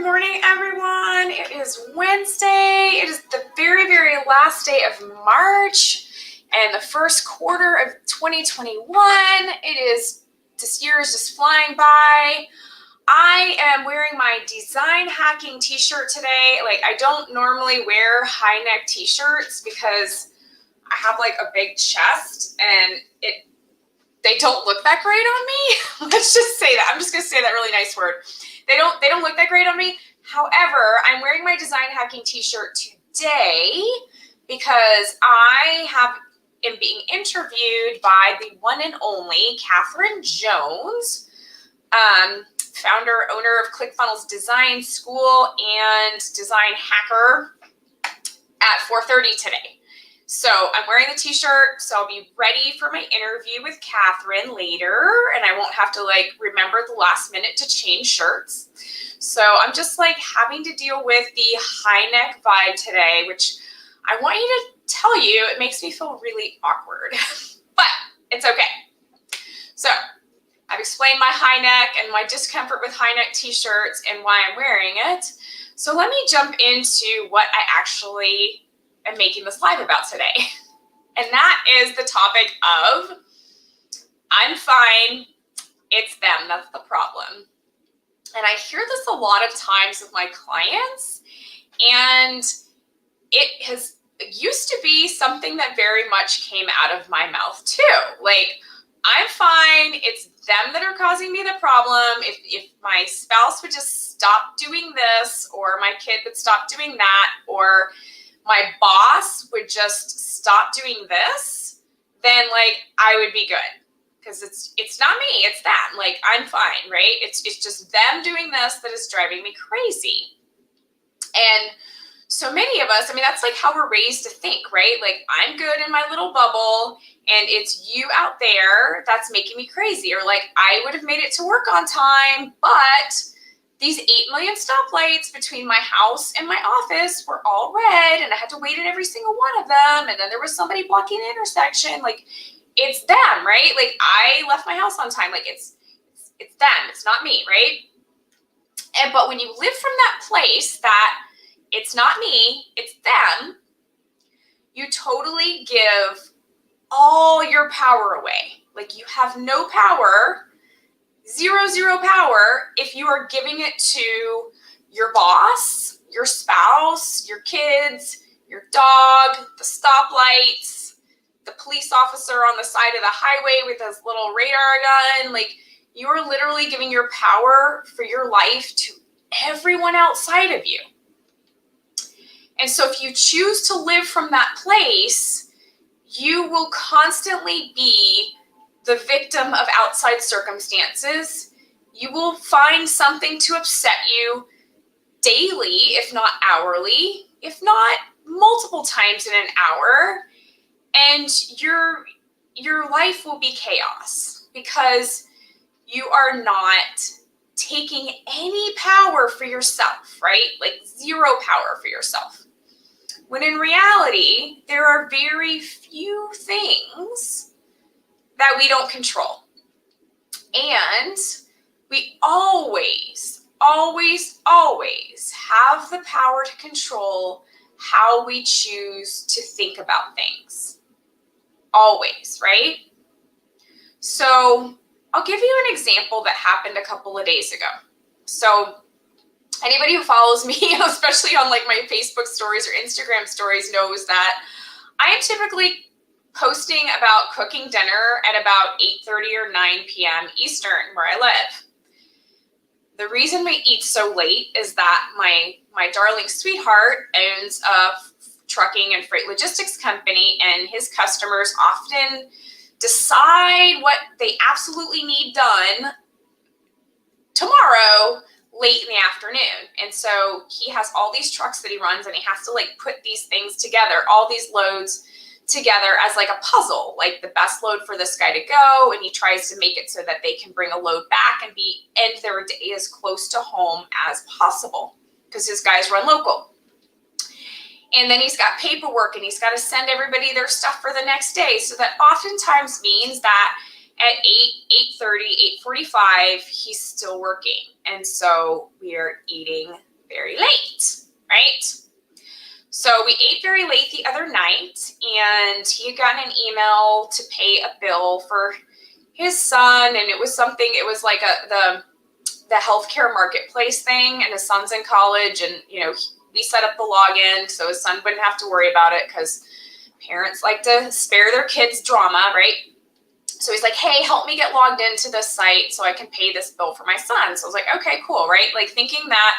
Good morning, everyone. It is Wednesday. It is the very, very last day of March and the first quarter of 2021. This year is just flying by. I am wearing my design hacking t-shirt today. I don't normally wear high neck t-shirts because I have a big chest and they don't look that great on me. Let's just say that. I'm just going to say that really nice word. They don't look that great on me. However, I'm wearing my design hacking t-shirt today because I am being interviewed by the one and only Catherine Jones, founder, owner of ClickFunnels Design School and design hacker at 4:30 today. So I'm wearing the t-shirt, so I'll be ready for my interview with Catherine later, and I won't have to remember at the last minute to change shirts. So I'm just having to deal with the high neck vibe today, which I want you to tell you, it makes me feel really awkward, but it's okay. So I've explained my high neck and my discomfort with high neck t-shirts and why I'm wearing it. So let me jump into what I actually am making this live about today. And that is the topic of I'm fine, it's them, that's the problem. And I hear this a lot of times with my clients, and it used to be something that very much came out of my mouth too. I'm fine, it's them that are causing me the problem. If my spouse would just stop doing this, or my kid would stop doing that, or my boss would just stop doing this, then I would be good. Because it's not me, it's them. I'm fine, right? It's just them doing this that is driving me crazy. And so many of us, that's how we're raised to think, right? I'm good in my little bubble, and it's you out there that's making me crazy. Or I would have made it to work on time, but these 8 million stoplights between my house and my office were all red, and I had to wait at every single one of them. And then there was somebody blocking the intersection. It's them, right? I left my house on time. It's them. It's not me, right? But when you live from that place that it's not me, it's them, you totally give all your power away. You have no power, zero power if you are giving it to your boss, your spouse, your kids, your dog, the stoplights, the police officer on the side of the highway with his little radar gun. You are literally giving your power for your life to everyone outside of you. And so if you choose to live from that place, you will constantly be the victim of outside circumstances. You will find something to upset you daily, if not hourly, if not multiple times in an hour. And your life will be chaos because you are not taking any power for yourself, right? Zero power for yourself. When in reality, there are very few things that we don't control. And we always have the power to control how we choose to think about things. Always, right? So I'll give you an example that happened a couple of days ago. So anybody who follows me, especially on my Facebook stories or Instagram stories, knows that I am typically posting about cooking dinner at about 8:30 or 9 p.m. Eastern, where I live. The reason we eat so late is that my darling sweetheart owns a trucking and freight logistics company, and his customers often decide what they absolutely need done tomorrow late in the afternoon. And so he has all these trucks that he runs, and he has to put these things together, all these loads together as a puzzle, the best load for this guy to go. And he tries to make it so that they can bring a load back and end their day as close to home as possible because his guys run local. And then he's got paperwork, and he's got to send everybody their stuff for the next day. So that oftentimes means that at 8:30, 8:45, he's still working. And so we are eating very late, right? So we ate very late the other night, and he had gotten an email to pay a bill for his son, and it was like the healthcare marketplace thing, and his son's in college, and we set up the login so his son wouldn't have to worry about it, because parents like to spare their kids drama, right? So he's like, hey, help me get logged into this site so I can pay this bill for my son. So I was like, okay, cool, right? Like, thinking that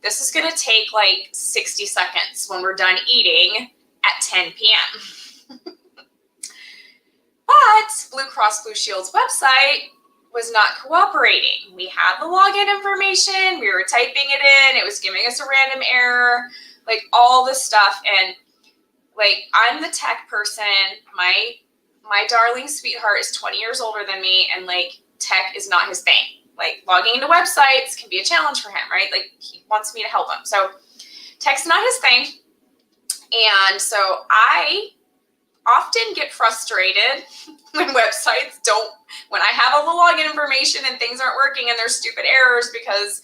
this is going to take like 60 seconds when we're done eating at 10 p.m. But Blue Cross Blue Shield's website was not cooperating. We had the login information. We were typing it in. It was giving us a random error, like all this stuff. And like, I'm the tech person. My darling sweetheart is 20 years older than me, and like, tech is not his thing. Like, logging into websites can be a challenge for him, right? Like, he wants me to help him. So tech's not his thing. And so I often get frustrated when websites when I have all the login information and things aren't working and there's stupid errors because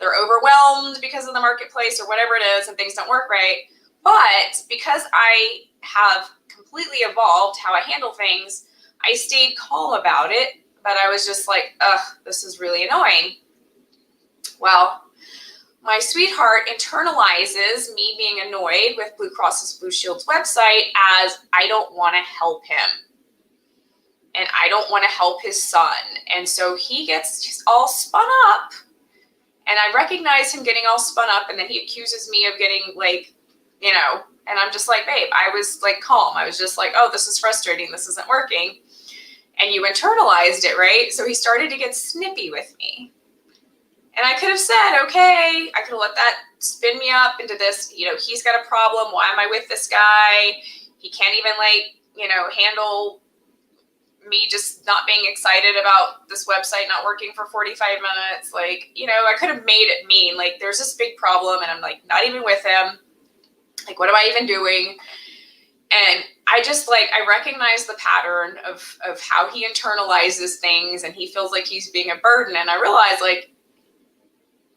they're overwhelmed because of the marketplace or whatever it is and things don't work right. But because I have completely evolved how I handle things, I stayed calm about it, but I was just like, ugh, this is really annoying. Well, my sweetheart internalizes me being annoyed with Blue Cross Blue Shield's website as I don't want to help him. And I don't want to help his son. And so he gets all spun up. And I recognize him getting all spun up. And then he accuses me of getting like, and I'm just like, babe, I was like calm. I was just like, oh, this is frustrating. This isn't working. And you internalized it, right? So he started to get snippy with me. And I could have said, okay, I could have let that spin me up into this, he's got a problem. Why am I with this guy? He can't even handle me just not being excited about this website not working for 45 minutes. Like, I could have made it mean, like, there's this big problem and I'm like, not even with him. Like, what am I even doing? And I just I recognize the pattern of how he internalizes things and he feels like he's being a burden. And I realize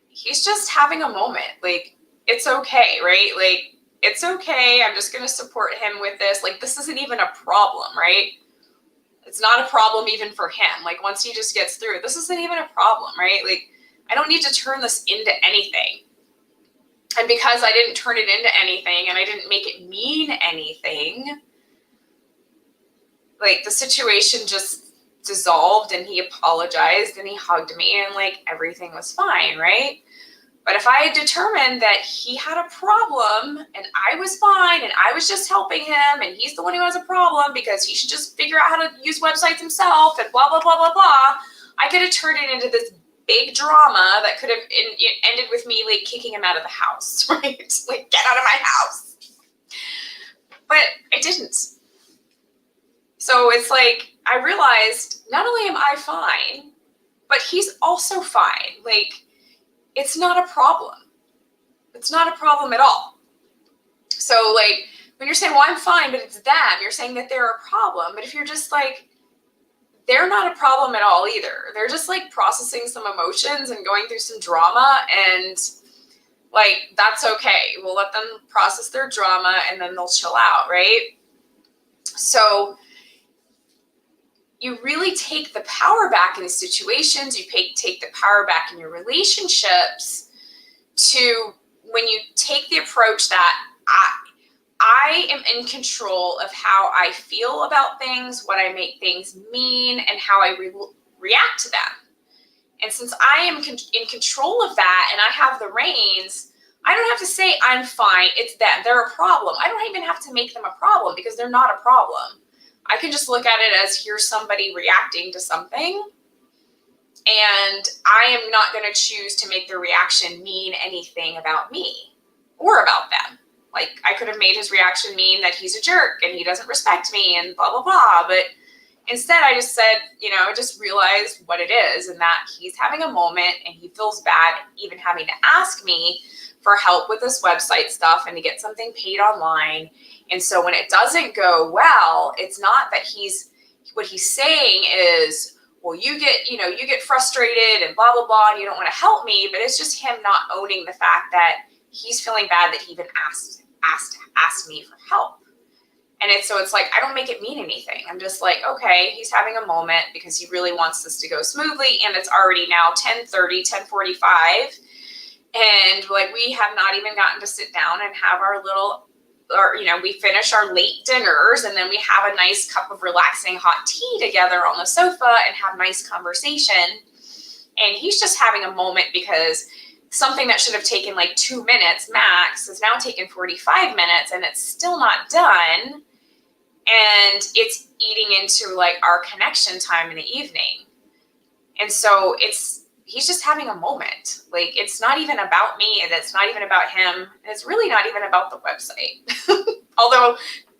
he's just having a moment. Like, it's okay, right? Like, it's okay. I'm just going to support him with this. Like, this isn't even a problem, right? It's not a problem even for him. Like, once he just gets through it, this isn't even a problem, right? Like, I don't need to turn this into anything. And because I didn't turn it into anything and I didn't make it mean anything, like, the situation just dissolved and he apologized and he hugged me and everything was fine, right? But if I had determined that he had a problem and I was fine and I was just helping him and he's the one who has a problem because he should just figure out how to use websites himself and blah, blah, blah, blah, blah, I could have turned it into this big drama that could have ended with me kicking him out of the house, right? Get out of my house. But I didn't. So it's I realized not only am I fine, but he's also fine. It's not a problem. It's not a problem at all. So when you're saying, well, I'm fine, but it's them, you're saying that they're a problem. But if you're just they're not a problem at all either. They're just processing some emotions and going through some drama, and that's okay. We'll let them process their drama and then they'll chill out, right? So you really take the power back in these situations. You take the power back in your relationships to when you take the approach that I am in control of how I feel about things, what I make things mean, and how I react to them. And since I am in control of that and I have the reins, I don't have to say I'm fine. It's them. They're a problem. I don't even have to make them a problem because they're not a problem. I can just look at it as here's somebody reacting to something, and I am not going to choose to make their reaction mean anything about me or about them. I could have made his reaction mean that he's a jerk and he doesn't respect me and blah, blah, blah. But instead I just said, I just realized what it is and that he's having a moment and he feels bad even having to ask me for help with this website stuff and to get something paid online. And so when it doesn't go well, it's not that what he's saying is, well, you get frustrated and blah, blah, blah, and you don't want to help me. But it's just him not owning the fact that he's feeling bad that he even asked me for help. And it's like, I don't make it mean anything. I'm just like, okay, he's having a moment because he really wants this to go smoothly. And it's already now 10:30, 10:45. And like, we have not even gotten to sit down and have we finish our late dinners, and then we have a nice cup of relaxing hot tea together on the sofa and have nice conversation. And he's just having a moment because something that should have taken like 2 minutes max is now taken 45 minutes, and it's still not done. And it's eating into like our connection time in the evening. And so he's just having a moment. Like, it's not even about me, and it's not even about him. And it's really not even about the website. Although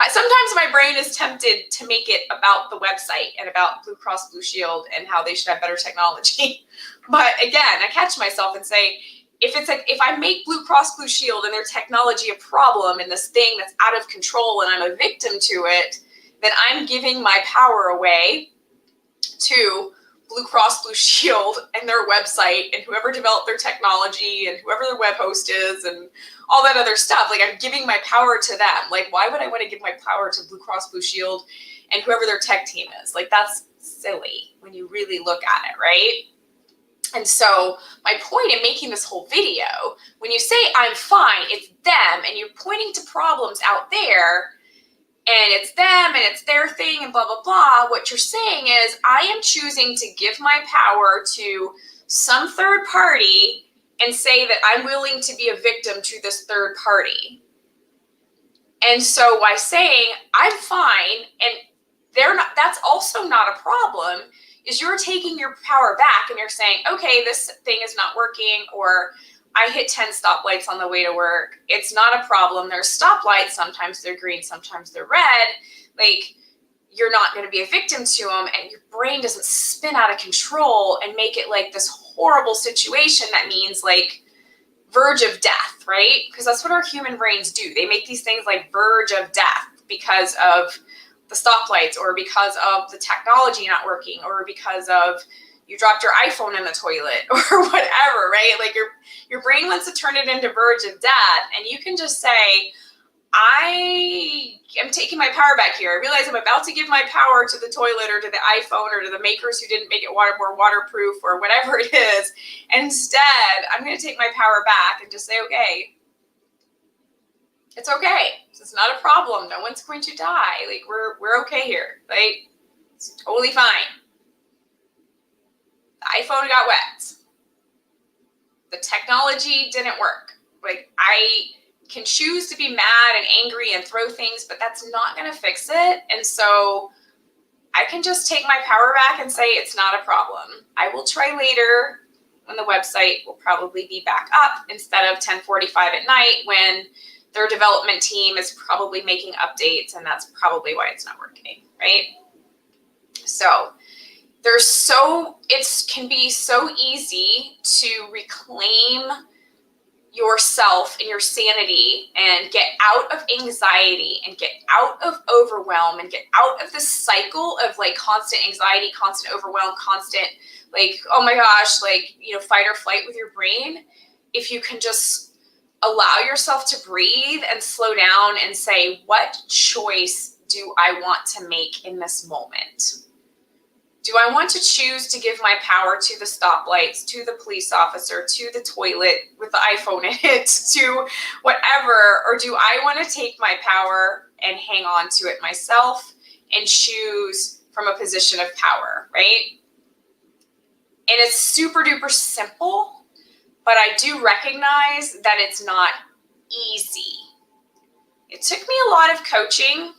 sometimes my brain is tempted to make it about the website and about Blue Cross Blue Shield and how they should have better technology. But again, I catch myself and say, if I make Blue Cross Blue Shield and their technology a problem and this thing that's out of control and I'm a victim to it, then I'm giving my power away to Blue Cross Blue Shield and their website and whoever developed their technology and whoever their web host is and all that other stuff. Like, I'm giving my power to them. Like, why would I want to give my power to Blue Cross Blue Shield and whoever their tech team is? Like, that's silly when you really look at it, right? And so my point in making this whole video, when you say I'm fine, it's them, and you're pointing to problems out there, and it's them and it's their thing and blah, blah, blah. What you're saying is, I am choosing to give my power to some third party and say that I'm willing to be a victim to this third party. And so by saying I'm fine and they're not, that's also not a problem, is you're taking your power back and you're saying, okay, this thing is not working, or I hit 10 stoplights on the way to work. It's not a problem. There's stoplights. Sometimes they're green, sometimes they're red. Like, you're not going to be a victim to them, and your brain doesn't spin out of control and make it like this horrible situation that means like verge of death, right? Because that's what our human brains do. They make these things like verge of death because of the stoplights, or because of the technology not working, or because of you dropped your iPhone in the toilet, or whatever, right? Like, your brain wants to turn it into verge of death, and you can just say, I am taking my power back here. I realize I'm about to give my power to the toilet or to the iPhone or to the makers who didn't make it more waterproof or whatever it is. Instead, I'm going to take my power back and just say, okay, it's okay. It's not a problem. No one's going to die. Like, we're okay here, right? It's totally fine. The iPhone got wet. The technology didn't work. Like, I can choose to be mad and angry and throw things, but that's not going to fix it. And so I can just take my power back and say it's not a problem. I will try later when the website will probably be back up instead of 10:45 at night when their development team is probably making updates, and that's probably why it's not working, right? So it can be so easy to reclaim yourself and your sanity and get out of anxiety and get out of overwhelm and get out of this cycle of like constant anxiety, constant overwhelm, constant like, oh my gosh, like, fight or flight with your brain. If you can just allow yourself to breathe and slow down and say, what choice do I want to make in this moment? Do I want to choose to give my power to the stoplights, to the police officer, to the toilet with the iPhone in it, to whatever? Or do I want to take my power and hang on to it myself and choose from a position of power, right? And it's super duper simple, but I do recognize that it's not easy. It took me a lot of coaching,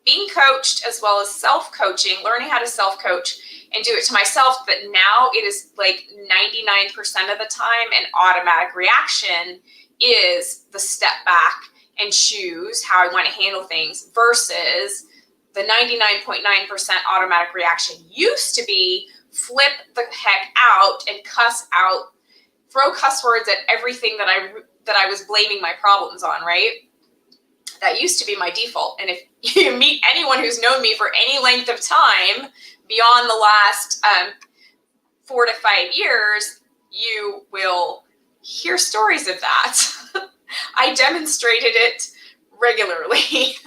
being coached, as well as self-coaching, learning how to self-coach and do it to myself. But now it is like 99% of the time an automatic reaction is the step back and choose how I want to handle things versus the 99.9% automatic reaction used to be flip the heck out and cuss out, throw cuss words at everything that I was blaming my problems on, right? That used to be my default. And if you meet anyone who's known me for any length of time beyond the last 4 to 5 years, you will hear stories of that. I demonstrated it regularly.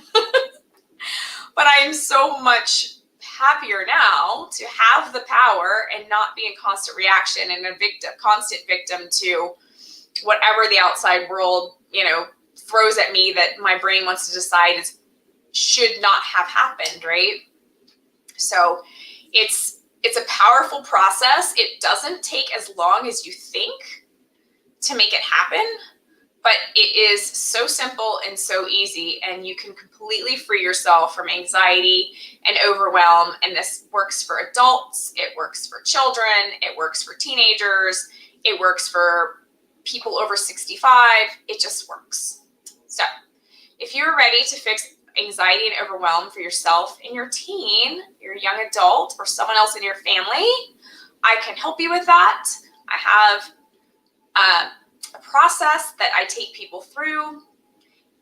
But I am so much happier now to have the power and not be in constant reaction and a constant victim to whatever the outside world, throws at me that my brain wants to decide should not have happened, right? So it's a powerful process. It doesn't take as long as you think to make it happen, but it is so simple and so easy, and you can completely free yourself from anxiety and overwhelm. And this works for adults, it works for children, it works for teenagers, it works for people over 65. It just works. So if you're ready to fix anxiety and overwhelm for yourself and your teen, your young adult, or someone else in your family, I can help you with that. I have a process that I take people through,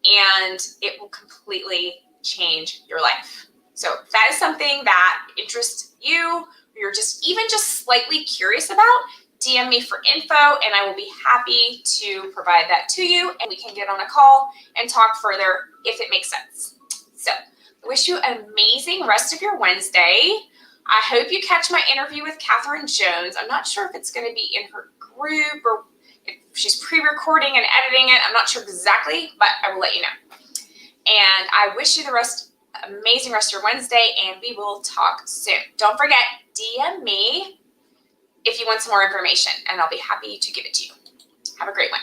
and it will completely change your life. So if that is something that interests you, or you're just slightly curious about, DM me for info, and I will be happy to provide that to you, and we can get on a call and talk further if it makes sense. So I wish you an amazing rest of your Wednesday. I hope you catch my interview with Catherine Jones. I'm not sure if it's going to be in her group or if she's pre-recording and editing it. I'm not sure exactly, but I will let you know. And I wish you amazing rest of your Wednesday, and we will talk soon. Don't forget, DM me if you want some more information, and I'll be happy to give it to you. Have a great one.